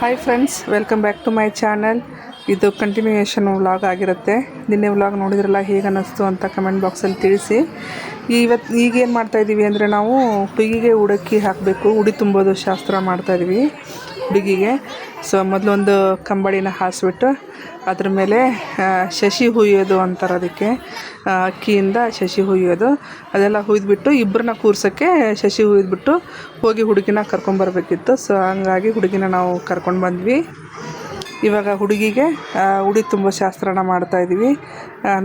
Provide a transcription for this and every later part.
Hi friends, welcome back to my channel. ಇದು continuation vlog ಆಗಿರುತ್ತೆ. ನಿನ್ನೆ ವ್ಲಾಗ್ ನೋಡಿದ್ರಲ್ಲ, ಹೇಗೆ ಅನ್ನಿಸ್ತು ಅಂತ ಕಮೆಂಟ್ ಬಾಕ್ಸಲ್ಲಿ ತಿಳಿಸಿ. ಈಗೇನು ಮಾಡ್ತಾಯಿದ್ದೀವಿ ಅಂದರೆ, ನಾವು ಹುಡುಗಿಗೆ ಉಡಕ್ಕಿ ಹಾಕಬೇಕು, ಉಡಿ ತುಂಬೋದು ಶಾಸ್ತ್ರ ಮಾಡ್ತಾಯಿದ್ದೀವಿ ಹುಡುಗಿಗೆ. ಸೊ ಮೊದಲೊಂದು ಕಂಬಳಿನ ಹಾಸಿಬಿಟ್ಟು ಅದ್ರ ಮೇಲೆ ಶಶಿ ಹುಯ್ಯೋದು ಅಂತಾರೆ, ಅದಕ್ಕೆ ಅಕ್ಕಿಯಿಂದ ಶಶಿ ಹುಯ್ಯೋದು. ಅದೆಲ್ಲ ಹುಯ್ದುಬಿಟ್ಟು ಇಬ್ಬರನ್ನ ಕೂರ್ಸೋಕ್ಕೆ ಶಶಿ ಹುಯ್ದುಬಿಟ್ಟು ಹೋಗಿ ಹುಡುಗಿನ ಕರ್ಕೊಂಬರ್ಬೇಕಿತ್ತು. ಸೊ ಹಂಗಾಗಿ ಹುಡುಗಿನ ನಾವು ಕರ್ಕೊಂಡು ಬಂದ್ವಿ. ಇವಾಗ ಹುಡುಗಿಗೆ ಉಡಿ ತುಂಬ ಶಾಸ್ತ್ರನ ಮಾಡ್ತಾಯಿದ್ದೀವಿ.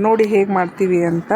ನೋಡಿ ಹೇಗೆ ಮಾಡ್ತೀವಿ ಅಂತ.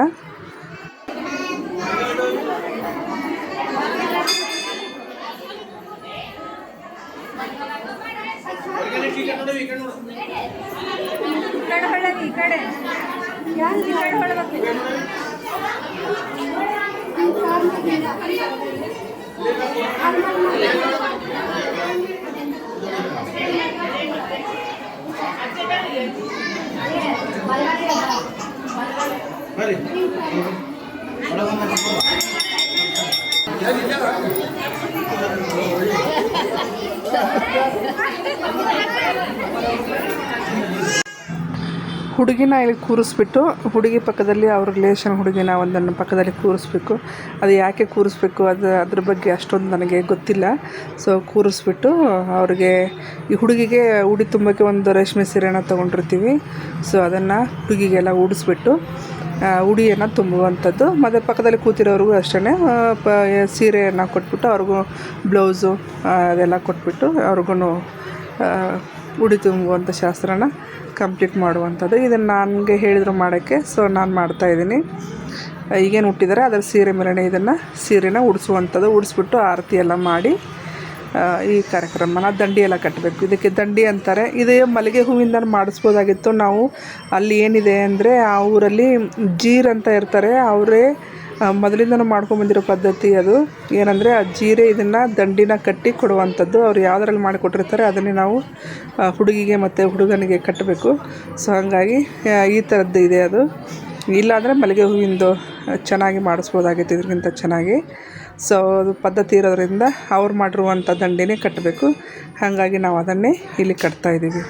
ಹುಡುಗಿನ ಇಲ್ಲಿ ಕೂರಿಸ್ಬಿಟ್ಟು, ಹುಡುಗಿ ಪಕ್ಕದಲ್ಲಿ ಅವ್ರ ರಿಲೇಷನ್ ಹುಡುಗಿನ ಒಂದನ್ನು ಪಕ್ಕದಲ್ಲಿ ಕೂರಿಸ್ಬೇಕು. ಅದು ಯಾಕೆ ಕೂರಿಸ್ಬೇಕು ಅದ್ರ ಬಗ್ಗೆ ಅಷ್ಟೊಂದು ನನಗೆ ಗೊತ್ತಿಲ್ಲ. ಸೊ ಕೂರಿಸ್ಬಿಟ್ಟು ಅವ್ರಿಗೆ, ಈ ಹುಡುಗಿಗೆ ಉಡಿ ತುಂಬಕ್ಕೆ ಒಂದು ರೇಷ್ಮೆ ಸೀರೆನ ತೊಗೊಂಡಿರ್ತೀವಿ. ಸೊ ಅದನ್ನು ಹುಡುಗಿಗೆಲ್ಲ ಉಡಿಸ್ಬಿಟ್ಟು ಉಡಿಯನ್ನು ತುಂಬುವಂಥದ್ದು. ಮತ್ತು ಪಕ್ಕದಲ್ಲಿ ಕೂತಿರೋರಿಗೂ ಅಷ್ಟೇ ಸೀರೆಯನ್ನು ಕೊಟ್ಬಿಟ್ಟು, ಅವ್ರಿಗೂ ಬ್ಲೌಸು ಅದೆಲ್ಲ ಕೊಟ್ಬಿಟ್ಟು ಅವ್ರಿಗೂ ಉಡಿ ತುಂಬುವಂಥ ಶಾಸ್ತ್ರನ ಕಂಪ್ಲೀಟ್ ಮಾಡುವಂಥದ್ದು. ಇದನ್ನು ನನಗೆ ಹೇಳಿದ್ರು ಮಾಡೋಕ್ಕೆ. ಸೊ ನಾನು ಮಾಡ್ತಾಯಿದ್ದೀನಿ. ಈಗೇನು ಹುಟ್ಟಿದ್ದಾರೆ ಅದರ ಸೀರೆ ಮೇಲೇ ಇದನ್ನು ಸೀರೆನ ಉಡಿಸುವಂಥದ್ದು. ಉಡಿಸ್ಬಿಟ್ಟು ಆರತಿ ಎಲ್ಲ ಮಾಡಿ ಈ ಕಾರ್ಯಕ್ರಮನ ದಂಡಿ ಎಲ್ಲ ಕಟ್ಟಬೇಕು. ಇದಕ್ಕೆ ದಂಡಿ ಅಂತಾರೆ. ಇದೇ ಮಲ್ಲಿಗೆ ಹೂವಿಂದ ಮಾಡಿಸ್ಬೋದಾಗಿತ್ತು. ನಾವು ಅಲ್ಲಿ ಏನಿದೆ ಅಂದರೆ, ಆ ಊರಲ್ಲಿ ಜೀರ್ ಅಂತ ಇರ್ತಾರೆ, ಅವರೇ ಮೊದಲಿಂದನೂ ಮಾಡ್ಕೊಂಬಂದಿರೋ ಪದ್ಧತಿ ಅದು. ಏನಂದರೆ, ಆ ಜೀರೆ ಇದನ್ನು ದಂಡಿನ ಕಟ್ಟಿ ಕೊಡುವಂಥದ್ದು. ಅವ್ರು ಯಾವುದ್ರಲ್ಲಿ ಮಾಡಿಕೊಟ್ಟಿರ್ತಾರೆ ಅದನ್ನೇ ನಾವು ಹುಡುಗಿಗೆ ಮತ್ತು ಹುಡುಗನಿಗೆ ಕಟ್ಟಬೇಕು. ಸೊ ಹಾಗಾಗಿ ಈ ಥರದ್ದು ಇದೆ ಅದು. ಇಲ್ಲಾಂದರೆ ಮಲ್ಲಿಗೆ ಹೂವಿಂದು ಚೆನ್ನಾಗಿ ಮಾಡಿಸ್ಬೋದಾಗಿತ್ತು, ಇದಕ್ಕಿಂತ ಚೆನ್ನಾಗಿ. ಸೊ ಅದು ಪದ್ಧತಿ ಇರೋದ್ರಿಂದ ಅವ್ರು ಮಾಡಿರುವಂಥ ದಂಡಿನೇ ಕಟ್ಟಬೇಕು. ಹಾಗಾಗಿ ನಾವು ಅದನ್ನೇ ಇಲ್ಲಿ ಕಟ್ತಾಯಿದ್ದೀವಿ.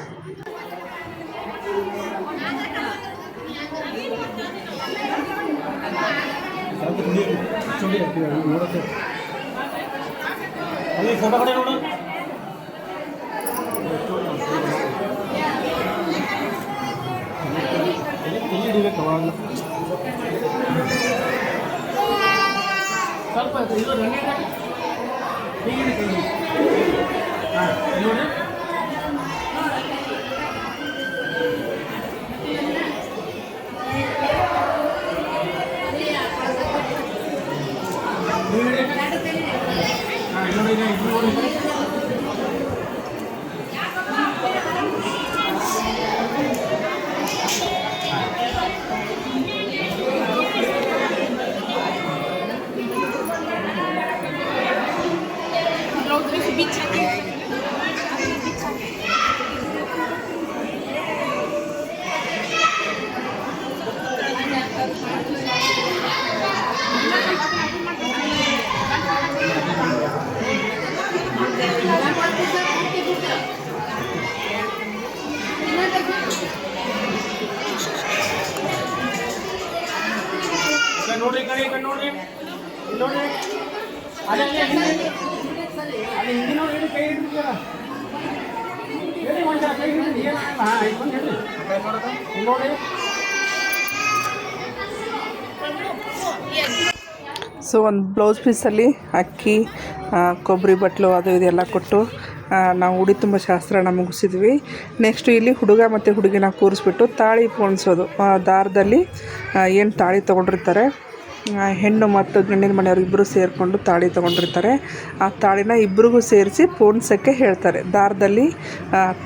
ನೋಡ್ರಿ ನೋಡ್ರಿ ನೋಡ್ರಿ ಅದೇ ಹಿಂದಿ ನೋಡಿ ಕೈ ಹಿಡಿದ ಹೇಳಿ ಒಂದು ಕೈ ಹಿಡಿದು ನೋಡಿ. ಸೊ ಒಂದು ಬ್ಲೌಸ್ ಪೀಸಲ್ಲಿ ಅಕ್ಕಿ, ಕೊಬ್ಬರಿ ಬಟ್ಲು ಅದು ಇದೆಲ್ಲ ಕೊಟ್ಟು ನಾವು ಉಡಿ ತುಂಬ ಶಾಸ್ತ್ರನ ಮುಗಿಸಿದ್ವಿ. ನೆಕ್ಸ್ಟು ಇಲ್ಲಿ ಹುಡುಗ ಮತ್ತು ಹುಡುಗಿನ ಕೂರಿಸ್ಬಿಟ್ಟು ತಾಳಿ ಪೋಣಿಸೋದು. ದಾರದಲ್ಲಿ ಏನು ತಾಳಿ ತೊಗೊಂಡಿರ್ತಾರೆ, ಹೆಣ್ಣು ಮತ್ತು ಗಂಡಿನ ಮನೆಯವರು ಇಬ್ಬರು ಸೇರಿಕೊಂಡು ತಾಳಿ ತೊಗೊಂಡಿರ್ತಾರೆ. ಆ ತಾಳಿನ ಇಬ್ಬರಿಗೂ ಸೇರಿಸಿ ಪೋಣಿಸೋಕ್ಕೆ ಹೇಳ್ತಾರೆ. ದಾರದಲ್ಲಿ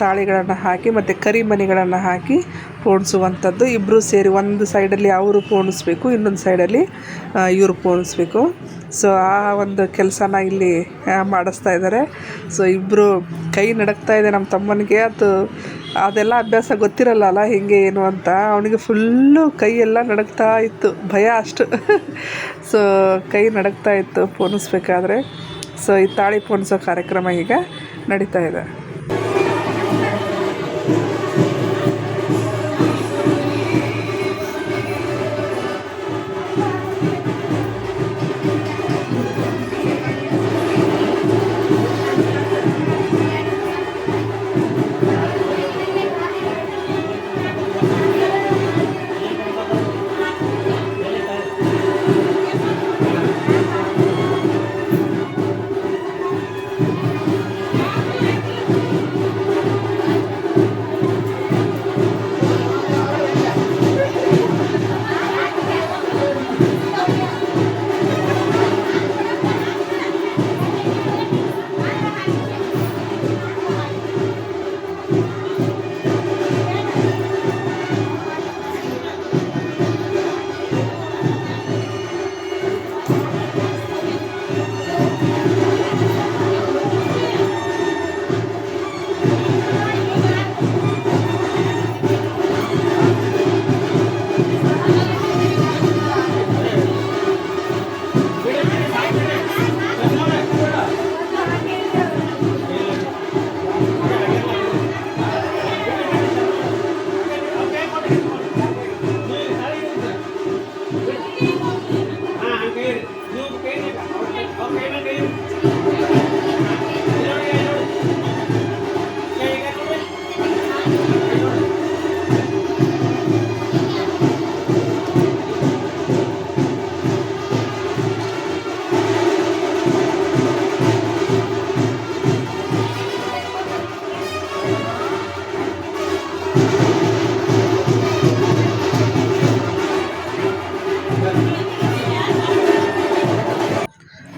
ತಾಳಿಗಳನ್ನು ಹಾಕಿ ಮತ್ತು ಕರಿಮಣಿಗಳನ್ನು ಹಾಕಿ ಪೋಣಿಸುವಂಥದ್ದು. ಇಬ್ಬರು ಸೇರಿ ಒಂದು ಸೈಡಲ್ಲಿ ಅವರು ಪೋಣಿಸ್ಬೇಕು, ಇನ್ನೊಂದು ಸೈಡಲ್ಲಿ ಇವರು ಪೋಣಿಸ್ಬೇಕು. ಸೊ ಆ ಒಂದು ಕೆಲಸನ ಇಲ್ಲಿ ಮಾಡಿಸ್ತಾ ಇದ್ದಾರೆ. ಸೊ ಇಬ್ಬರು ಕೈ ನಡಕ್ತಾ ಇದೆ ನಮ್ಮ ತಮ್ಮನಿಗೆ. ಅದೆಲ್ಲ ಅಭ್ಯಾಸ ಗೊತ್ತಿರಲ್ಲ ಹೇಗೆ ಏನು ಅಂತ. ಅವನಿಗೆ ಫುಲ್ಲು ಕೈಯೆಲ್ಲ ನಡಕ್ತಾ ಇತ್ತು, ಭಯ ಅಷ್ಟು. ಸೊ ಕೈ ನಡಕ್ತಾ ಇತ್ತು ಪೋಣಿಸ್ಬೇಕಾದ್ರೆ. ಸೊ ಈ ತಾಳಿ ಪೋಣಿಸೋ ಕಾರ್ಯಕ್ರಮ ಈಗ ನಡೀತಾ ಇದೆ.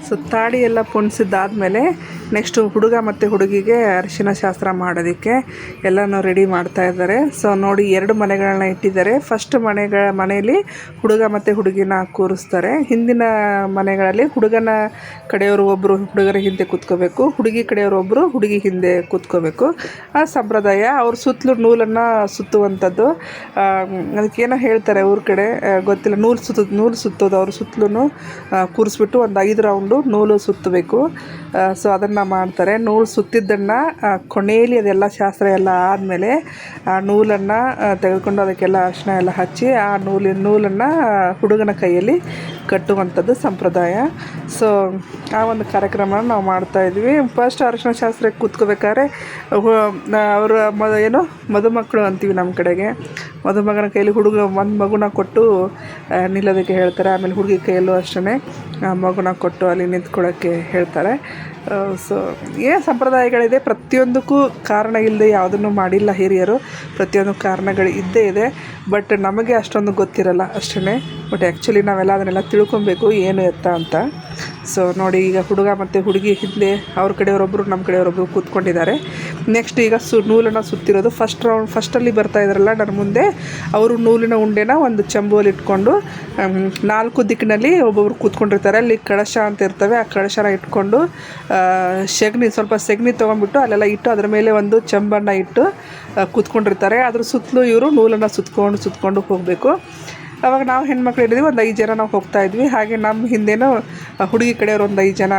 ಸೊ ತಾಳಿ ಎಲ್ಲ ಪುಣ್ಸಿದ್ದಾದಮೇಲೆ ನೆಕ್ಸ್ಟು ಹುಡುಗ ಮತ್ತು ಹುಡುಗಿಗೆ ಅರಿಶಿನ ಶಾಸ್ತ್ರ ಮಾಡೋದಕ್ಕೆ ಎಲ್ಲನೂ ರೆಡಿ ಮಾಡ್ತಾ ಇದ್ದಾರೆ. ಸೊ ನೋಡಿ 2 ಮನೆಗಳನ್ನ ಇಟ್ಟಿದ್ದಾರೆ. ಫಸ್ಟ್ ಮನೆಯಲ್ಲಿ ಹುಡುಗ ಮತ್ತು ಹುಡುಗಿನ ಕೂರಿಸ್ತಾರೆ. ಹಿಂದಿನ ಮನೆಗಳಲ್ಲಿ ಹುಡುಗನ ಕಡೆಯವರು ಒಬ್ಬರು ಹುಡುಗರ ಹಿಂದೆ ಕೂತ್ಕೋಬೇಕು, ಹುಡುಗಿ ಕಡೆಯವರು ಒಬ್ಬರು ಹುಡುಗಿ ಹಿಂದೆ ಕೂತ್ಕೋಬೇಕು. ಆ ಸಂಪ್ರದಾಯ. ಅವ್ರ ಸುತ್ತಲೂ ನೂಲನ್ನು ಸುತ್ತುವಂಥದ್ದು. ಅದಕ್ಕೇನೋ ಹೇಳ್ತಾರೆ ಊರ ಕಡೆ, ಗೊತ್ತಿಲ್ಲ. ನೂಲು ಸುತ್ತೋದು. ಅವ್ರ ಸುತ್ತಲೂ ಕೂರಿಸ್ಬಿಟ್ಟು ಒಂದು 5 ರೌಂಡು ನೂಲು ಸುತ್ತಬೇಕು. ಸೊ ಅದನ್ನು ಮಾಡ್ತಾರೆ. ನೂಲು ಸುತ್ತಿದ್ದನ್ನು ಕೊನೆಯಲ್ಲಿ ಅದೆಲ್ಲ ಶಾಸ್ತ್ರ ಎಲ್ಲ ಆದಮೇಲೆ ಆ ನೂಲನ್ನು ತೆಗೆದುಕೊಂಡು ಅದಕ್ಕೆಲ್ಲ ಅರಿಶಿನ ಎಲ್ಲ ಹಚ್ಚಿ ಆ ನೂಲನ್ನು ಹುಡುಗನ ಕೈಯಲ್ಲಿ ಕಟ್ಟುವಂಥದ್ದು ಸಂಪ್ರದಾಯ. ಸೊ ಆ ಒಂದು ಕಾರ್ಯಕ್ರಮನ ನಾವು ಮಾಡ್ತಾಯಿದ್ವಿ. ಫಸ್ಟ್ ಅರಿಶಿನ ಶಾಸ್ತ್ರಕ್ಕೆ ಕೂತ್ಕೋಬೇಕಾದ್ರೆ ಅವರು ಮದುಮಕ್ಕಳು ಅಂತೀವಿ ನಮ್ಮ ಕಡೆಗೆ. ಮದುಮಗನ ಕೈಯಲ್ಲಿ ಹುಡುಗ ಒಂದು ಮಗುನ ಕೊಟ್ಟು ನಿಲ್ಲೋದಕ್ಕೆ ಹೇಳ್ತಾರೆ. ಆಮೇಲೆ ಹುಡುಗಿ ಕೈಯಲ್ಲೂ ಅಷ್ಟೇ ಮಗುನ ಕೊಟ್ಟು ಅಲ್ಲಿ ನಿಂತ್ಕೊಳ್ಳೋಕ್ಕೆ ಹೇಳ್ತಾರೆ. ಸೊ ಸಂಪ್ರದಾಯಗಳಿದೆ. ಪ್ರತಿಯೊಂದಕ್ಕೂ ಕಾರಣ ಇಲ್ಲದೆ ಯಾವುದನ್ನು ಮಾಡಿಲ್ಲ ಹಿರಿಯರು. ಪ್ರತಿಯೊಂದು ಕಾರಣಗಳು ಇದ್ದೇ ಇದೆ. ಬಟ್ ನಮಗೆ ಅಷ್ಟೊಂದು ಗೊತ್ತಿರಲ್ಲ ಅಷ್ಟೇ. ಬಟ್ ಆ್ಯಕ್ಚುಲಿ ನಾವೆಲ್ಲ ಅದನ್ನೆಲ್ಲ ತಿಳ್ಕೊಬೇಕು ಏನು ಎತ್ತ ಅಂತ. ಸೊ ನೋಡಿ, ಈಗ ಹುಡುಗ ಮತ್ತು ಹುಡುಗಿ ಹಿಂದೆ ಅವ್ರ ಕಡೆಯವರೊಬ್ಬರು ನಮ್ಮ ಕಡೆಯವರೊಬ್ಬರು ಕೂತ್ಕೊಂಡಿದ್ದಾರೆ. ನೆಕ್ಸ್ಟ್ ಈಗ ನೂಲನ್ನು ಸುತ್ತಿರೋದು ಫಸ್ಟಲ್ಲಿ ಬರ್ತಾ ಇದ್ದಾರಲ್ಲ ನನ್ನ ಮುಂದೆ, ಅವರು ನೂಲಿನ ಉಂಡೆನ ಒಂದು ಚಂಬುವಲ್ಲಿ ಇಟ್ಕೊಂಡು 4 ದಿಕ್ಕಿನಲ್ಲಿ ಒಬ್ಬೊಬ್ರು ಕೂತ್ಕೊಂಡಿರ್ತಾರೆ. ಅಲ್ಲಿ ಕಳಶ ಅಂತ ಇರ್ತವೆ. ಆ ಕಳಶನ ಇಟ್ಕೊಂಡು ಸ್ವಲ್ಪ ಸೆಗಣಿ ತೊಗೊಂಡ್ಬಿಟ್ಟು ಅಲ್ಲೆಲ್ಲ ಇಟ್ಟು ಅದರ ಮೇಲೆ ಒಂದು ಚೆಂಬನ್ನು ಇಟ್ಟು ಕೂತ್ಕೊಂಡಿರ್ತಾರೆ. ಅದ್ರ ಸುತ್ತಲೂ ಇವರು ನೂಲನ್ನು ಸುತ್ಕೊಂಡು ಹೋಗಬೇಕು. ಅವಾಗ ನಾವು ಹೆಣ್ಮಕ್ಳು ಇದ್ದೀವಿ, ಒಂದು 5 ಜನ ನಾವು ಹೋಗ್ತಾಯಿದ್ವಿ. ಹಾಗೆ ನಮ್ಮ ಹಿಂದೆನೂ ಹುಡುಗಿ ಕಡೆಯವರು ಒಂದು 5 ಜನ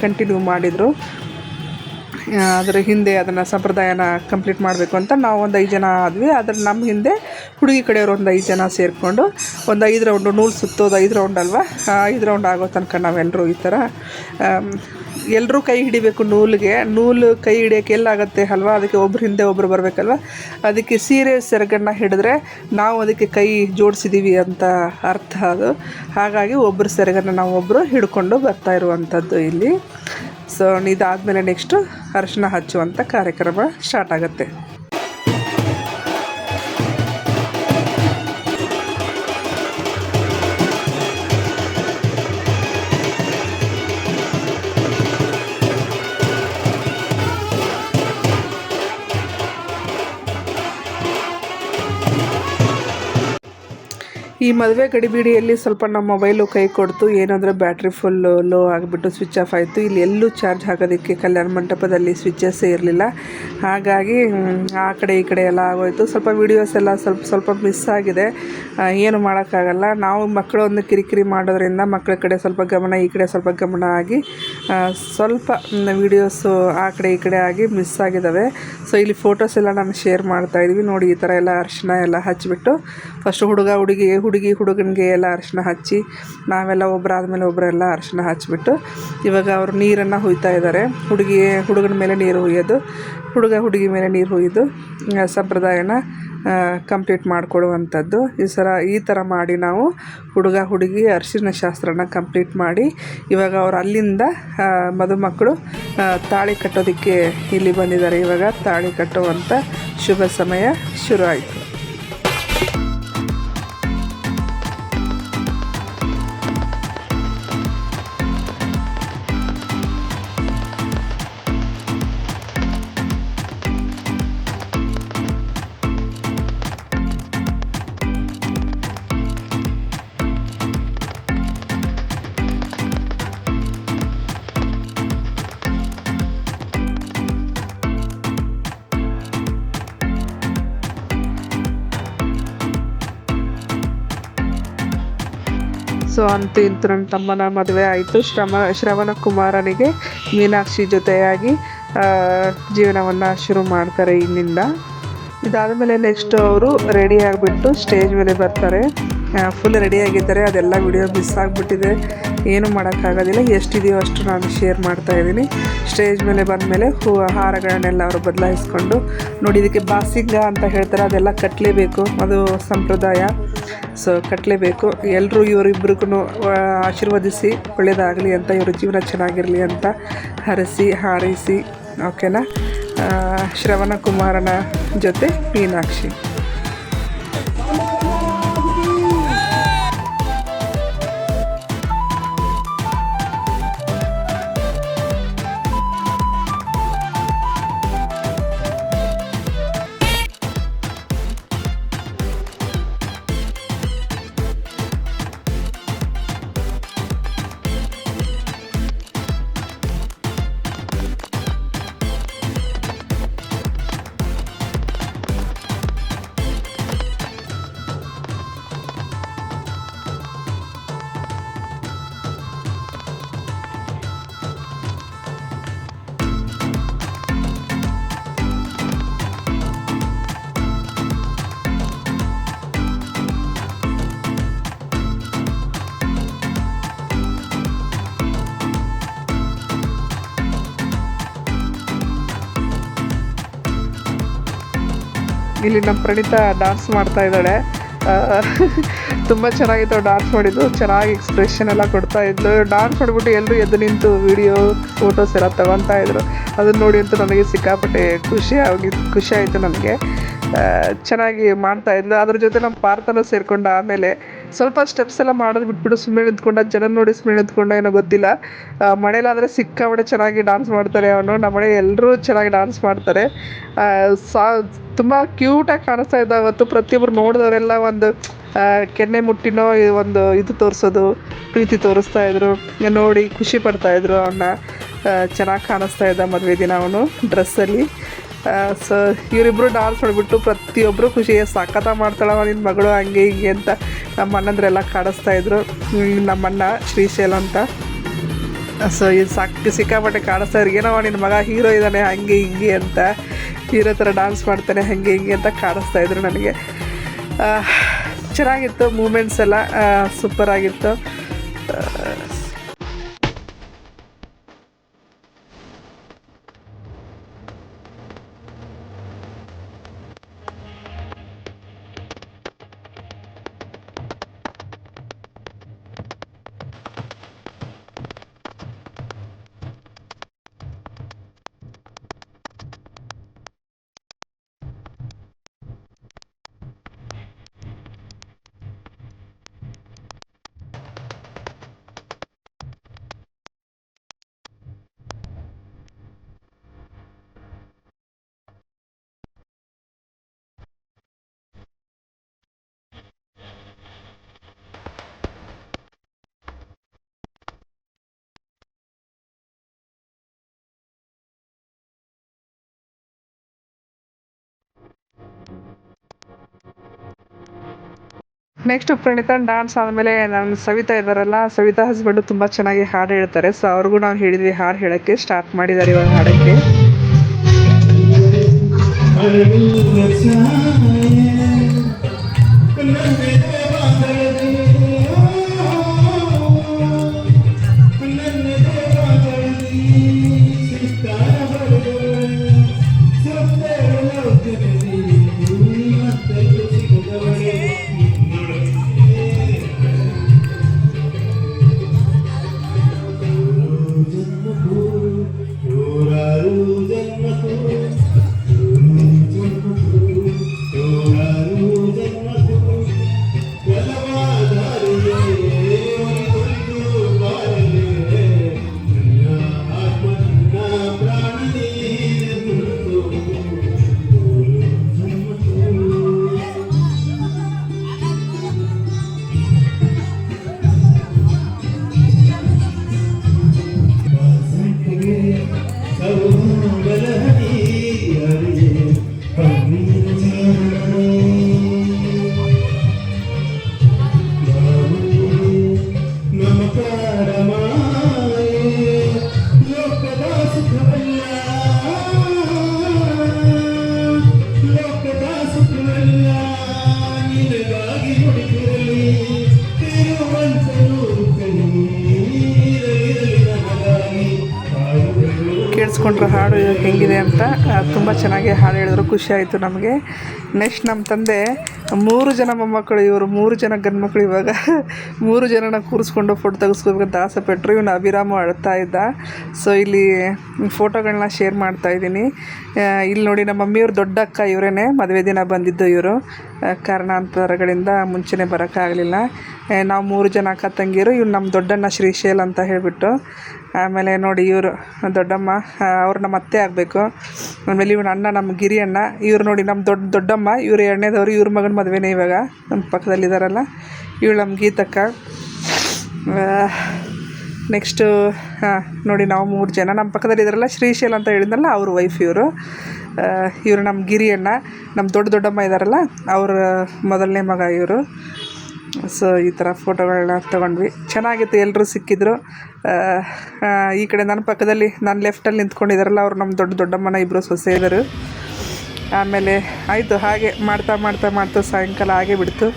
ಕಂಟಿನ್ಯೂ ಮಾಡಿದರು. ಅದರ ಹಿಂದೆ ಅದನ್ನು ಸಂಪ್ರದಾಯನ ಕಂಪ್ಲೀಟ್ ಮಾಡಬೇಕು ಅಂತ ನಾವು ಒಂದು 5 ಜನ ಆದ್ವಿ. ಅದ್ರ ನಮ್ಮ ಹಿಂದೆ ಹುಡುಗಿ ಕಡೆಯವರು ಒಂದು 5 ಜನ ಸೇರಿಕೊಂಡು ಒಂದು 5 ರೌಂಡು ನೂಲು ಸುತ್ತೋದು. 5 ರೌಂಡ್ ಅಲ್ವಾ, 5 ರೌಂಡ್ ಆಗೋ ತನಕ ನಾವೆಲ್ಲರೂ ಈ ಥರ ಎಲ್ಲರೂ ಕೈ ಹಿಡಿಬೇಕು. ನೂಲು ಕೈ ಹಿಡಿಯೋಕ್ಕೆ ಎಲ್ಲಾಗುತ್ತೆ ಅಲ್ವಾ, ಅದಕ್ಕೆ ಒಬ್ರು ಹಿಂದೆ ಒಬ್ಬರು ಬರಬೇಕಲ್ವ. ಅದಕ್ಕೆ ಸೀರೆ ಸೆರಗನ್ನು ಹಿಡಿದ್ರೆ ನಾವು ಅದಕ್ಕೆ ಕೈ ಜೋಡಿಸಿದ್ದೀವಿ ಅಂತ ಅರ್ಥ ಅದು. ಹಾಗಾಗಿ ಒಬ್ಬರು ಸೆರಗನ್ನು ನಾವು ಒಬ್ಬರು ಹಿಡ್ಕೊಂಡು ಬರ್ತಾ ಇರುವಂಥದ್ದು ಇಲ್ಲಿ. ಸೊ ಇದಾದಮೇಲೆ ನೆಕ್ಸ್ಟು ಅರಿಶಿನ ಹಚ್ಚುವಂಥ ಕಾರ್ಯಕ್ರಮ ಸ್ಟಾರ್ಟ್ ಆಗುತ್ತೆ. ಈ ಮದುವೆ ಗಡಿಬಿಡಿಯಲ್ಲಿ ಸ್ವಲ್ಪ ನಮ್ಮ ಮೊಬೈಲು ಕೈ ಕೊಡ್ತು. ಏನಂದರೆ ಬ್ಯಾಟ್ರಿ ಫುಲ್ಲು ಲೋ ಆಗಿಬಿಟ್ಟು ಸ್ವಿಚ್ ಆಫ್ ಆಯಿತು. ಇಲ್ಲಿ ಎಲ್ಲೂ ಚಾರ್ಜ್ ಹಾಕೋದಕ್ಕೆ ಕಲ್ಯಾಣ ಮಂಟಪದಲ್ಲಿ ಸ್ವಿಚ್ಚಸ್ಸೇ ಇರಲಿಲ್ಲ. ಹಾಗಾಗಿ ಆ ಕಡೆ ಈ ಕಡೆ ಎಲ್ಲ ಆಗೋಯಿತು. ಸ್ವಲ್ಪ ವೀಡಿಯೋಸ್ ಎಲ್ಲ ಸ್ವಲ್ಪ ಮಿಸ್ ಆಗಿದೆ. ಏನು ಮಾಡೋಕ್ಕಾಗಲ್ಲ. ನಾವು ಮಕ್ಕಳು ಒಂದು ಕಿರಿಕಿರಿ ಮಾಡೋದ್ರಿಂದ ಮಕ್ಕಳ ಕಡೆ ಸ್ವಲ್ಪ ಗಮನ, ಈ ಕಡೆ ಸ್ವಲ್ಪ ಗಮನ ಆಗಿ ಸ್ವಲ್ಪ ವೀಡಿಯೋಸು ಆ ಕಡೆ ಈ ಕಡೆ ಆಗಿ ಮಿಸ್ ಆಗಿದ್ದಾವೆ. ಸೊ ಇಲ್ಲಿ ಫೋಟೋಸ್ ಎಲ್ಲ ನಾನು ಶೇರ್ ಮಾಡ್ತಾಯಿದ್ವಿ. ನೋಡಿ, ಈ ಥರ ಎಲ್ಲ ಅರಿಶಿನ ಎಲ್ಲ ಹಚ್ಚಿಬಿಟ್ಟು ಫಸ್ಟು ಹುಡುಗನಿಗೆ ಎಲ್ಲ ಅರಿಶಿನ ಹಚ್ಚಿ ನಾವೆಲ್ಲ ಒಬ್ಬರಾದ್ಮೇಲೆ ಒಬ್ಬರೆಲ್ಲ ಅರಿಶಿನ ಹಚ್ಚಿಬಿಟ್ಟು ಇವಾಗ ಅವರು ನೀರನ್ನು ಹುಯ್ತಾ ಇದ್ದಾರೆ. ಹುಡುಗನ ಮೇಲೆ ನೀರು ಹುಯ್ಯೋದು, ಹುಡುಗಿ ಮೇಲೆ ನೀರು ಹುಯ್ದು ಸಂಪ್ರದಾಯನ ಕಂಪ್ಲೀಟ್ ಮಾಡಿಕೊಡುವಂಥದ್ದು. ಈ ಥರ ಮಾಡಿ ನಾವು ಹುಡುಗಿ ಅರಿಶಿನ ಶಾಸ್ತ್ರನ ಕಂಪ್ಲೀಟ್ ಮಾಡಿ ಇವಾಗ ಅವ್ರು ಅಲ್ಲಿಂದ ಮದುಮಕ್ಕಳು ತಾಳಿ ಕಟ್ಟೋದಕ್ಕೆ ಇಲ್ಲಿ ಬಂದಿದ್ದಾರೆ. ಇವಾಗ ತಾಳಿ ಕಟ್ಟುವಂಥ ಶುಭ ಸಮಯ ಶುರು ಆಯಿತು. ಸೊ ಅಂತೂ ಇಂತೂ ನನ್ನ ತಮ್ಮನ ಮದುವೆ ಆಯಿತು. ಶ್ರವಣ ಕುಮಾರನಿಗೆ ಮೀನಾಕ್ಷಿ ಜೊತೆಯಾಗಿ ಜೀವನವನ್ನು ಶುರು ಮಾಡ್ತಾರೆ ಇನ್ನಿಂದ. ಇದಾದಮೇಲೆ ನೆಕ್ಸ್ಟ್ ಅವರು ರೆಡಿ ಆಗಿಬಿಟ್ಟು ಸ್ಟೇಜ್ ಮೇಲೆ ಬರ್ತಾರೆ. ಫುಲ್ ರೆಡಿಯಾಗಿದ್ದಾರೆ. ಅದೆಲ್ಲ ವಿಡಿಯೋ ಮಿಸ್ ಆಗಿಬಿಟ್ಟಿದೆ, ಏನೂ ಮಾಡೋಕ್ಕಾಗೋದಿಲ್ಲ. ಎಷ್ಟಿದೆಯೋ ಅಷ್ಟು ನಾನು ಶೇರ್ ಮಾಡ್ತಾಯಿದ್ದೀನಿ. ಸ್ಟೇಜ್ ಮೇಲೆ ಬಂದಮೇಲೆ ಹಾರಗಳನ್ನೆಲ್ಲ ಅವರು ಬದಲಾಯಿಸ್ಕೊಂಡು ನೋಡಿ, ಇದಕ್ಕೆ ಬಾಸಿಂಗ ಅಂತ ಹೇಳ್ತಾರೆ. ಅದೆಲ್ಲ ಕಟ್ಟಲೇಬೇಕು, ಅದು ಸಂಪ್ರದಾಯ. ಸೊ ಕಟ್ಟಲೇಬೇಕು. ಎಲ್ಲರೂ ಇವರಿಬ್ರಿಗೂ ಆಶೀರ್ವದಿಸಿ ಒಳ್ಳೆಯದಾಗಲಿ ಅಂತ, ಇವ್ರ ಜೀವನ ಚೆನ್ನಾಗಿರಲಿ ಅಂತ ಹಾರೈಸಿ ಓಕೆನಾ. ಶ್ರವಣ ಕುಮಾರನ ಜೊತೆ ಮೀನಾಕ್ಷಿ. ಇಲ್ಲಿ ನಮ್ಮ ಪ್ರಣೀತಾ ಡ್ಯಾನ್ಸ್ ಮಾಡ್ತಾ ಇದ್ದಾಳೆ. ತುಂಬ ಚೆನ್ನಾಗಿತ್ತು ಡ್ಯಾನ್ಸ್ ಮಾಡಿದ್ದು, ಚೆನ್ನಾಗಿ ಎಕ್ಸ್ಪ್ರೆಷನ್ ಎಲ್ಲ ಕೊಡ್ತಾ ಇದ್ಲು. ಡ್ಯಾನ್ಸ್ ಮಾಡಿಬಿಟ್ಟು ಎಲ್ಲರೂ ಎದ್ದು ನಿಂತು ವೀಡಿಯೋ ಫೋಟೋಸ್ ಎಲ್ಲ ತೊಗೊತಾ ಇದ್ರು. ಅದನ್ನು ನೋಡಿ ಅಂತೂ ನನಗೆ ಸಿಕ್ಕಾಪಟ್ಟೆ ಖುಷಿ ಆಯಿತು ನನಗೆ. ಚೆನ್ನಾಗಿ ಮಾಡ್ತಾಯಿದ್ಲು. ಅದ್ರ ಜೊತೆ ನಮ್ಮ ಪಾರ್ಥನೂ ಸೇರಿಕೊಂಡ. ಆಮೇಲೆ ಸ್ವಲ್ಪ ಸ್ಟೆಪ್ಸ್ ಎಲ್ಲ ಮಾಡೋದು ಬಿಟ್ಬಿಟ್ಟು ಸುಮ್ಮನೆ ನಿಂತ್ಕೊಂಡ, ಜನ ನೋಡಿ ಸುಮ್ಮನೆ ನಿಂತ್ಕೊಂಡ ಏನೋ ಗೊತ್ತಿಲ್ಲ. ಮನೇಲಾದರೆ ಸಿಕ್ಕಾಪಟ್ಟೆ ಚೆನ್ನಾಗಿ ಡ್ಯಾನ್ಸ್ ಮಾಡ್ತಾರೆ ಅವನು. ನಮ್ಮ ಮನೆ ಎಲ್ಲರೂ ಚೆನ್ನಾಗಿ ಡ್ಯಾನ್ಸ್ ಮಾಡ್ತಾರೆ. ತುಂಬ ಕ್ಯೂಟಾಗಿ ಕಾಣಿಸ್ತಾ ಇದ್ದ ಅವತ್ತು. ಪ್ರತಿಯೊಬ್ಬರು ನೋಡಿದವರೆಲ್ಲ ಒಂದು ಕೆನ್ನೆ ಮುಟ್ಟಿನೋ ಒಂದು ಇದು ತೋರಿಸೋದು, ಪ್ರೀತಿ ತೋರಿಸ್ತಾಯಿದ್ರು, ನೋಡಿ ಖುಷಿ ಪಡ್ತಾಯಿದ್ರು ಅವನ್ನ. ಚೆನ್ನಾಗಿ ಕಾಣಿಸ್ತಾ ಇದ್ದ ಮದುವೆ ದಿನ ಅವನು ಡ್ರೆಸ್ಸಲ್ಲಿ. ಸೊ ಇವರಿಬ್ಬರು ಡ್ಯಾನ್ಸ್ ಮಾಡಿಬಿಟ್ಟು ಪ್ರತಿಯೊಬ್ಬರು ಖುಷಿ, ಸಖತ್ತಾಗಿ ಮಾಡ್ತಾಳವ ನಿನ್ನ ಮಗಳು ಹಂಗೆ ಹಿಂಗೆ ಅಂತ ನಮ್ಮ ಅಣ್ಣಂದ್ರೆಲ್ಲ ಕಾಣಿಸ್ತಾಯಿದ್ರು. ನಮ್ಮಣ್ಣ ಶ್ರೀಶೈಲ ಅಂತ. ಸೊ ಇದು ಸಿಕ್ಕಾಪಟ್ಟೆ ಕಾಣಿಸ್ತಾ ಇದ್ರು, ಏನವ ನಿನ್ನ ಮಗ ಹೀರೋ ಇದ್ದಾನೆ ಹಂಗೆ ಹಿಂಗೆ ಅಂತ, ಹೀರೋ ಥರ ಡ್ಯಾನ್ಸ್ ಮಾಡ್ತಾನೆ ಹಂಗೆ ಹಿಂಗೆ ಅಂತ ಕಾಣಿಸ್ತಾಯಿದ್ರು ನನಗೆ. ಚೆನ್ನಾಗಿತ್ತು ಮೂಮೆಂಟ್ಸ್ ಎಲ್ಲ, ಸೂಪರಾಗಿತ್ತು. ನೆಕ್ಸ್ಟ್ ಪ್ರಣೀತಾ ಡ್ಯಾನ್ಸ್ ಆದಮೇಲೆ ನಾನು ಸವಿತಾ ಇದ್ದಾರಲ್ಲ, ಸವಿತಾ ಹಸ್ಬೆಂಡು ತುಂಬ ಚೆನ್ನಾಗಿ ಹಾಡು ಹೇಳ್ತಾರೆ. ಸೊ ಅವ್ರಿಗೂ ನಾವು ಹೇಳಿದ್ವಿ ಹಾಡು ಹೇಳೋಕ್ಕೆ, ಸ್ಟಾರ್ಟ್ ಮಾಡಿದ್ದಾರೆ ಇವಾಗ ಹಾಡೋಕ್ಕೆ. ಕೇಳಿಸ್ಕೊಂಡ್ರೆ ಹಾಡು ಹೆಂಗಿದೆ ಅಂತ. ತುಂಬ ಚೆನ್ನಾಗಿ ಹಾಡು ಹೇಳಿದ್ರು, ಖುಷಿ ಆಯಿತು ನಮಗೆ. ನೆಕ್ಸ್ಟ್ ನಮ್ಮ ತಂದೆ 3 ಜನ ಮೊಮ್ಮಕ್ಕಳು, ಇವರು 3 ಜನ ಗಂಡು ಮಕ್ಕಳು. ಇವಾಗ 3 ಜನನ ಕೂರಿಸ್ಕೊಂಡು ಫೋಟೋ ತೆಗೆಸ್ಕೋಬೇಕಂತ ಆಸೆ ಪಟ್ಟರು. ಇವನು ಅಭಿರಾಮು ಅಳ್ತಾ ಇದ್ದ. ಸೊ ಇಲ್ಲಿ ಫೋಟೋಗಳನ್ನ ಶೇರ್ ಮಾಡ್ತಾಯಿದ್ದೀನಿ. ಇಲ್ಲಿ ನೋಡಿ ನಮ್ಮ ಮಮ್ಮಿಯವ್ರ ದೊಡ್ಡ ಅಕ್ಕ ಇವರೇ, ಮದುವೆ ದಿನ ಬಂದಿದ್ದು ಇವರು. ಕಾರಣಾಂತರಗಳಿಂದ ಮುಂಚೆನೇ ಬರೋಕ್ಕಾಗಲಿಲ್ಲ. ನಾವು 3 ಜನ ಅಕ್ಕ ತಂಗಿಯರು. ಇವ್ರು ನಮ್ಮ ದೊಡ್ಡಣ್ಣ ಶ್ರೀಶೈಲ್ ಅಂತ ಹೇಳಿಬಿಟ್ಟು. ಆಮೇಲೆ ನೋಡಿ ಇವರು ದೊಡ್ಡಮ್ಮ, ಅವ್ರು ನಮ್ಮ ಅತ್ತೆ ಆಗಬೇಕು. ಆಮೇಲೆ ಇವನ ಅಣ್ಣ ನಮ್ಮ ಗಿರಿ ಅಣ್ಣ. ಇವ್ರು ನೋಡಿ ನಮ್ಮ ದೊಡ್ಡಮ್ಮ, ಇವರು 2ನೇದವರು. ಇವ್ರ ಮಗನ ಮದುವೆನೇ ಇವಾಗ ನಮ್ಮ ಪಕ್ಕದಲ್ಲಿದ್ದಾರಲ್ಲ, ಇವಳು ನಮ್ಮ ಗೀತಕ್ಕ. ನೆಕ್ಸ್ಟು ನೋಡಿ ನಾವು 3 ಜನ ನಮ್ಮ ಪಕ್ಕದಲ್ಲಿದ್ದಾರಲ್ಲ, ಶ್ರೀಶೈಲ್ ಅಂತ ಹೇಳಿದ್ನಲ್ಲ, ಅವ್ರ ವೈಫ್ ಇವರು. ಇವರು ನಮ್ಮ ಗಿರಿ ಅಣ್ಣ. ನಮ್ಮ ದೊಡ್ಡಮ್ಮ ಇದ್ದಾರಲ್ಲ, ಅವ್ರ ಮೊದಲನೇ ಮಗ ಇವರು. ಸೊ ಈ ಥರ ಫೋಟೋಗಳನ್ನ ತೊಗೊಂಡ್ವಿ. ಚೆನ್ನಾಗಿತ್ತು, ಎಲ್ಲರೂ ಸಿಕ್ಕಿದ್ರು. ಈ ಕಡೆ ನನ್ನ ಪಕ್ಕದಲ್ಲಿ, ನಾನು ಲೆಫ್ಟಲ್ಲಿ ನಿಂತ್ಕೊಂಡಿದ್ದಾರಲ್ಲ, ಅವ್ರು ನಮ್ಮ ದೊಡ್ಡಮ್ಮನ ಇಬ್ಬರು ಸೊಸೆ ಇದ್ದರು. ಆಮೇಲೆ ಆಯಿತು, ಹಾಗೆ ಮಾಡ್ತಾ ಸಾಯಂಕಾಲ ಆಗೇ ಬಿಡ್ತು.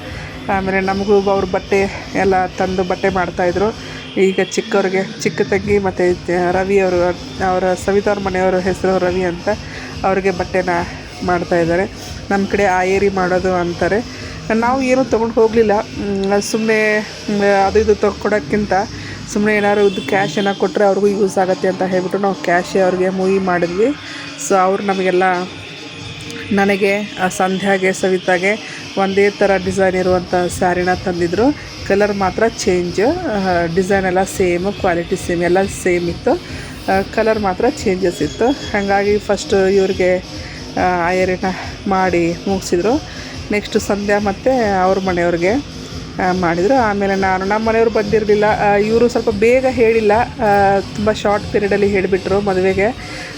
ಆಮೇಲೆ ನಮಗೂ ಅವ್ರ ಬಟ್ಟೆ ಎಲ್ಲ ತಂದು ಬಟ್ಟೆ ಮಾಡ್ತಾಯಿದ್ರು. ಈಗ ಚಿಕ್ಕವ್ರಿಗೆ, ಚಿಕ್ಕ ತಂಗಿ ಮತ್ತು ರವಿ ಅವರು, ಅವರ ಸವಿತಾ ಅವ್ರ ಮನೆಯವ್ರ ಹೆಸರು ರವಿ ಅಂತ, ಅವ್ರಿಗೆ ಬಟ್ಟೆನ ಮಾಡ್ತಾಯಿದ್ದಾರೆ. ನಮ್ಮ ಕಡೆ ಆಯೇರಿ ಮಾಡೋದು ಅಂತಾರೆ. ನಾವು ಏನೂ ತೊಗೊಂಡು ಹೋಗಲಿಲ್ಲ, ಸುಮ್ಮನೆ ಅದು ಇದು ತೊಗೊಳಕ್ಕಿಂತ ಸುಮ್ಮನೆ ಏನಾದ್ರು ಇದು ಕ್ಯಾಶ್ ಏನೋ ಕೊಟ್ಟರೆ ಅವ್ರಿಗೂ ಯೂಸ್ ಆಗುತ್ತೆ ಅಂತ ಹೇಳ್ಬಿಟ್ಟು ನಾವು ಕ್ಯಾಶೇ ಅವ್ರಿಗೆ ಮೂವಿ ಮಾಡಿದ್ವಿ. ಸೊ ಅವ್ರು ನಮಗೆಲ್ಲ ನನಗೆ ಸಂಧ್ಯಾಗೆ ಸವಿತಾಗೆ ಒಂದೇ ಥರ ಡಿಸೈನ್ ಇರುವಂಥ ಸ್ಯಾರಿನ ತಂದಿದ್ದರು. ಕಲರ್ ಮಾತ್ರ ಚೇಂಜ್, ಡಿಸೈನ್ ಎಲ್ಲ ಸೇಮು, ಕ್ವಾಲಿಟಿ ಸೇಮ್, ಎಲ್ಲ ಸೇಮ್ ಇತ್ತು, ಕಲರ್ ಮಾತ್ರ ಚೇಂಜಸ್ ಇತ್ತು. ಹಾಗಾಗಿ ಫಸ್ಟ್ ಇವ್ರಿಗೆ ಆಯರಿನ ಮಾಡಿ ಮುಗಿಸಿದ್ರು. ನೆಕ್ಸ್ಟು ಸಂಧ್ಯಾ ಮತ್ತು ಅವ್ರ ಮನೆಯವ್ರಿಗೆ ಮಾಡಿದರು. ಆಮೇಲೆ ನಮ್ಮ ಮನೆಯವ್ರು ಬಂದಿರಲಿಲ್ಲ, ಇವರು ಸ್ವಲ್ಪ ಬೇಗ ಹೇಳಿಲ್ಲ, ತುಂಬ ಶಾರ್ಟ್ ಪೀರಿಯಡಲ್ಲಿ ಹೇಳಿಬಿಟ್ರು ಮದುವೆಗೆ.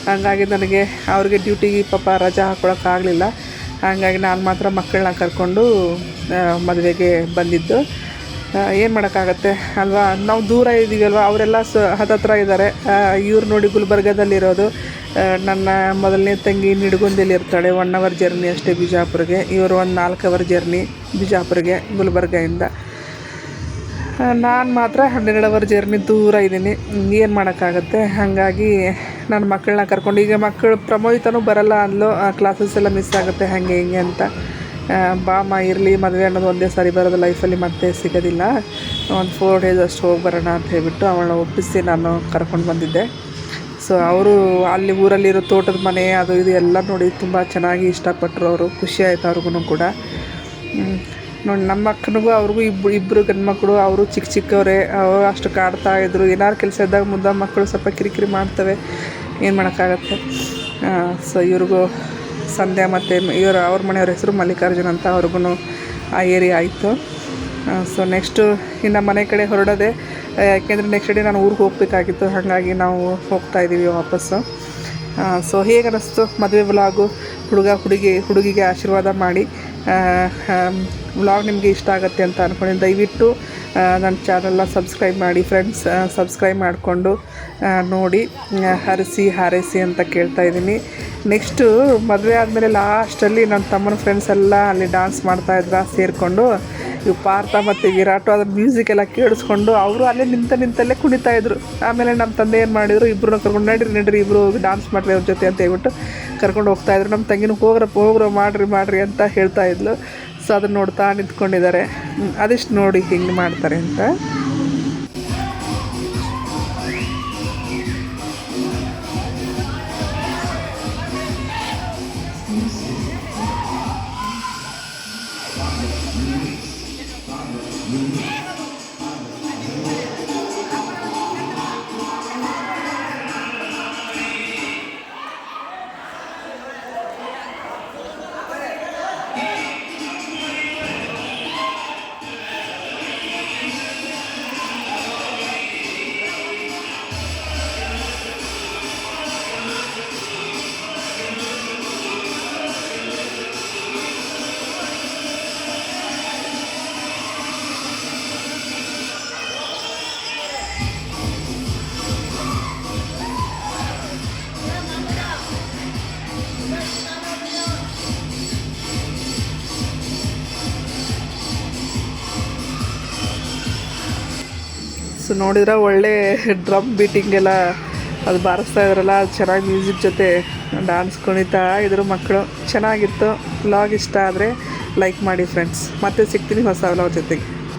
ಹಾಗಾಗಿ ನನಗೆ ಅವ್ರಿಗೆ ಡ್ಯೂಟಿಗೆ ಪಾಪ ರಜಾ ಹಾಕ್ಕೊಳಕ್ಕಾಗಲಿಲ್ಲ. ಹಾಗಾಗಿ ನಾನು ಮಾತ್ರ ಮಕ್ಕಳನ್ನ ಕರ್ಕೊಂಡು ಮದುವೆಗೆ ಬಂದಿದ್ದು. ಏನು ಮಾಡೋಕ್ಕಾಗತ್ತೆ ಅಲ್ವಾ, ನಾವು ದೂರ ಇದ್ದೀವಿ ಅಲ್ವಾ, ಅವರೆಲ್ಲ ಹತ್ತತ್ರ ಇದ್ದಾರೆ. ಇವ್ರು ನೋಡಿ ಗುಲ್ಬರ್ಗದಲ್ಲಿರೋದು, ನನ್ನ ಮೊದಲನೇ ತಂಗಿ ನಿಡಗುಂದಿಯಲ್ಲಿ ಇರ್ತಾಳೆ, 1 ಅವರ್ ಜರ್ನಿ ಅಷ್ಟೇ ಬಿಜಾಪುರಿಗೆ. ಇವರು ಒಂದು 4 ಅವರ್ ಜರ್ನಿ ಬಿಜಾಪುರಿಗೆ ಗುಲ್ಬರ್ಗದಿಂದ. ನಾನು ಮಾತ್ರ 12 ಅವರ್ ಜರ್ನಿ ದೂರ ಇದ್ದೀನಿ. ಏನು ಮಾಡೋಕ್ಕಾಗತ್ತೆ. ಹಾಗಾಗಿ ನನ್ನ ಮಕ್ಕಳನ್ನ ಕರ್ಕೊಂಡು, ಈಗ ಮಕ್ಕಳು ಪ್ರಮೋದಿತನೂ ಬರಲ್ಲ ಅಂದ್ಲು, ಕ್ಲಾಸಸ್ ಎಲ್ಲ ಮಿಸ್ ಆಗುತ್ತೆ ಹಾಗೆ ಹಿಂಗೆ ಅಂತ. ಬಾಮ ಇರಲಿ, ಮದುವೆ ಅನ್ನೋದು ಒಂದೇ ಸಾರಿ ಬರೋದು, ಲೈಫಲ್ಲಿ ಮತ್ತೆ ಸಿಗೋದಿಲ್ಲ, ಒಂದು 4 ಡೇಸ್ ಅಷ್ಟು ಹೋಗಿ ಬರೋಣ ಅಂತ ಹೇಳ್ಬಿಟ್ಟು ಅವಳನ್ನ ಒಪ್ಪಿಸಿ ನಾನು ಕರ್ಕೊಂಡು ಬಂದಿದ್ದೆ. ಸೊ ಅವರು ಅಲ್ಲಿ ಊರಲ್ಲಿರೋ ತೋಟದ ಮನೆ ಅದು ಇದು ಎಲ್ಲ ನೋಡಿ ತುಂಬ ಚೆನ್ನಾಗಿ ಇಷ್ಟಪಟ್ಟರು ಅವರು. ಖುಷಿ ಆಯಿತು ಅವ್ರಿಗೂ ಕೂಡ. ನೋಡಿ ನಮ್ಮ ಅಕ್ಕನಿಗೂ ಅವ್ರಿಗೂ ಇಬ್ಬರು ಗಂಡು ಮಕ್ಕಳು, ಅವರು ಚಿಕ್ಕವರೇ, ಅವರು ಅಷ್ಟು ಕಾಡ್ತಾಯಿದ್ರು. ಏನಾರು ಕೆಲಸ ಇದ್ದಾಗ ಮುದ್ದ ಮಕ್ಕಳು ಸ್ವಲ್ಪ ಕಿರಿಕಿರಿ ಮಾಡ್ತವೆ, ಏನು ಮಾಡೋಕ್ಕಾಗತ್ತೆ. ಸೊ ಇವ್ರಿಗೂ ಸಂಧ್ಯಾ ಮತ್ತು ಅವ್ರ ಮನೆಯವ್ರ ಹೆಸರು ಮಲ್ಲಿಕಾರ್ಜುನ್ ಅಂತ, ಅವ್ರಿಗೂ ಆ ಏರಿಯಾ ಆಯಿತು. ಸೊ ನೆಕ್ಸ್ಟು ಇನ್ನು ಮನೆ ಕಡೆ ಹೊರಡೋದೆ, ಯಾಕೆಂದರೆ ನೆಕ್ಸ್ಟ್ ಡೇ ನಾನು ಊರಿಗೆ ಹೋಗಬೇಕಾಗಿತ್ತು. ಹಾಗಾಗಿ ನಾವು ಹೋಗ್ತಾಯಿದ್ದೀವಿ ವಾಪಸ್ಸು. ಸೊ ಹೇಗೆ ಅನ್ನಿಸ್ತು ಮದುವೆ ವ್ಲಾಗು? ಹುಡುಗಿಗೆ ಆಶೀರ್ವಾದ ಮಾಡಿ. ವ್ಲಾಗ್ ನಿಮಗೆ ಇಷ್ಟ ಆಗುತ್ತೆ ಅಂತ ಅಂದ್ಕೊಂಡಿದ್ದೀನಿ. ದಯವಿಟ್ಟು ನನ್ನ ಚಾನಲ್ನ ಸಬ್ಸ್ಕ್ರೈಬ್ ಮಾಡಿ ಫ್ರೆಂಡ್ಸ್. ಸಬ್ಸ್ಕ್ರೈಬ್ ಮಾಡಿಕೊಂಡು ನೋಡಿ, ಹರಸಿ ಹಾರೈಸಿ ಅಂತ ಕೇಳ್ತಾಯಿದ್ದೀನಿ. ನೆಕ್ಸ್ಟು ಮದುವೆ ಆದಮೇಲೆ ಲಾಸ್ಟಲ್ಲಿ ನನ್ನ ತಮ್ಮನ ಫ್ರೆಂಡ್ಸ್ ಎಲ್ಲ ಅಲ್ಲಿ ಡ್ಯಾನ್ಸ್ ಮಾಡ್ತಾಯಿದ್ರ ಸೇರಿಕೊಂಡು. ಇವು ಪಾರ್ಥ ಮತ್ತು ವಿರಾಟು ಅದ್ರ ಮ್ಯೂಸಿಕ್ ಎಲ್ಲ ಕೇಳಿಸ್ಕೊಂಡು ಅವರು ಅಲ್ಲೇ ನಿಂತಲ್ಲೇ ಕುಣಿತಾಯಿದ್ರು. ಆಮೇಲೆ ನಮ್ಮ ತಂದೆ ಏನು ಮಾಡಿದರು, ಇಬ್ಬರನ್ನ ಕರ್ಕೊಂಡು ನಡ್ರಿ ಇಬ್ಬರು ಡ್ಯಾನ್ಸ್ ಮಾಡಿರಿ ಅವ್ರ ಜೊತೆ ಅಂತ ಹೇಳ್ಬಿಟ್ಟು ಕರ್ಕೊಂಡು ಹೋಗ್ತಾಯಿದ್ರು. ನಮ್ಮ ತಂಗಿನೂ ಹೋಗ್ರೋ ಮಾಡಿರಿ ಅಂತ ಹೇಳ್ತಾಯಿದ್ಲು. ಸೊ ಅದನ್ನು ನೋಡ್ತಾ ನಿಂತ್ಕೊಂಡಿದ್ದಾರೆ. ಅದಿಷ್ಟು ನೋಡಿ ಹಿಂಗೆ ಮಾಡ್ತಾರೆ ಅಂತ. ಸೊ ನೋಡಿದ್ರೆ ಒಳ್ಳೆ ಡ್ರಮ್ ಬೀಟಿಂಗೆಲ್ಲ ಅದು ಬಾರಿಸ್ತಾ ಇದ್ರಲ್ಲ, ಅದು ಚೆನ್ನಾಗಿ ಮ್ಯೂಸಿಕ್ ಜೊತೆ ಡ್ಯಾನ್ಸ್ ಕುಣಿತಾ ಇದ್ರು ಮಕ್ಕಳು. ಚೆನ್ನಾಗಿತ್ತು. ವ್ಲಾಗ್ ಇಷ್ಟ ಆದರೆ ಲೈಕ್ ಮಾಡಿ ಫ್ರೆಂಡ್ಸ್. ಮತ್ತೆ ಸಿಗ್ತೀನಿ ಹೊಸ ವ್ಲಾಗ್ ಜೊತೆಗೆ.